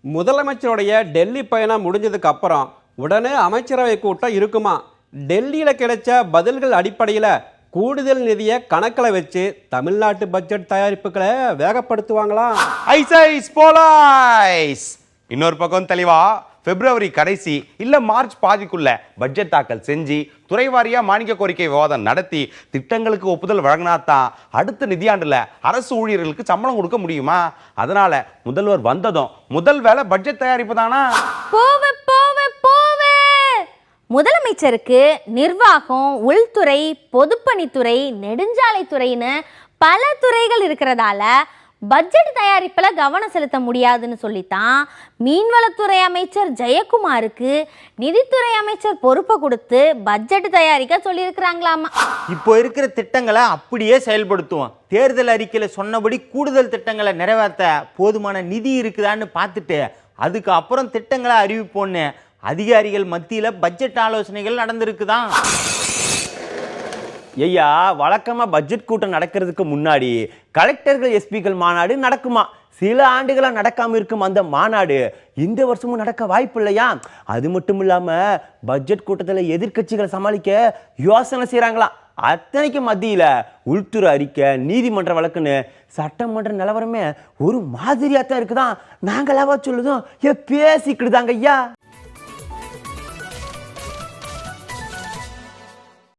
முதலமைச்சருடைய டெல்லி பயணம் முடிஞ்சதுக்கு அப்புறம் உடனே அமைச்சரவை கூட்டம் இருக்குமா? டெல்லியில் கிடைச்ச பதில்கள் அடிப்படையில் கூடுதல் நிதியை கணக்கில் வச்சு தமிழ்நாட்டு பட்ஜெட் தயாரிப்புகளை வேகப்படுத்துவாங்களாம். Ice ice போலாய்ஸ். இன்னொரு பக்கம் தெளிவா பிப்ரவரி கடைசி இல்ல மார்ச் பாதிக்குள்ள பட்ஜெட் தாக்கல் செஞ்சு துறைவாரியா மானிய கோரிக்கை விவாதம் நடத்தி திட்டங்களுக்கு ஒப்புதல் வழங்கினாதான் அடுத்த நிதியாண்டுல அரசு ஊழியர்களுக்கு சம்பளம் கொடுக்க முடியுமா? அதனால முதல்வர் வந்ததும் முதல் வேலை பட்ஜெட் தயாரிப்பு தானா? முதலமைச்சருக்கு நிர்வாகம், உள்துறை, பொதுப்பணித்துறை, நெடுஞ்சாலைத்துறைன்னு பல துறைகள் இருக்கிறதால பட்ஜெட் தயாரிப்பில் கவனம் செலுத்த முடியாதுன்னு சொல்லித்தான் மீன்வளத்துறை அமைச்சர் ஜெயக்குமாருக்கு நிதித்துறை அமைச்சர் பொறுப்பை கொடுத்து பட்ஜெட் தயாரிக்க சொல்லியிருக்கிறாங்களாமா. இப்போ இருக்கிற திட்டங்களை அப்படியே செயல்படுத்துவோம். தேர்தல் அறிக்கையில் சொன்னபடி கூடுதல் திட்டங்களை நிறைவேற்ற போதுமான நிதி இருக்குதான்னு பார்த்துட்டு அதுக்கப்புறம் திட்டங்களை அறிவிப்போன்னு அதிகாரிகள் மத்தியில் பட்ஜெட் ஆலோசனைகள் நடந்திருக்குதான். ஐயா, வழக்கமாக பட்ஜெட் கூட்டம் நடக்கிறதுக்கு முன்னாடி கலெக்டர்கள் எஸ்பிகள் மாநாடு நடக்குமா? சில ஆண்டுகளாக நடக்காமல் இருக்கும் அந்த மாநாடு இந்த வருஷமும் நடக்க வாய்ப்பு இல்லையா? அது மட்டும் இல்லாமல் பட்ஜெட் கூட்டத்தில் எதிர்கட்சிகளை சமாளிக்க யோசனை செய்கிறாங்களாம். அத்தனைக்கு மத்தியில் உள்துறை அறிக்கை, நீதிமன்ற வழக்குன்னு சட்டமன்ற நிலவரமே ஒரு மாதிரியாக தான் இருக்குதான். நாங்களாவா சொல்லுதும் பேசிக்கிட்டுதாங்க ஐயா.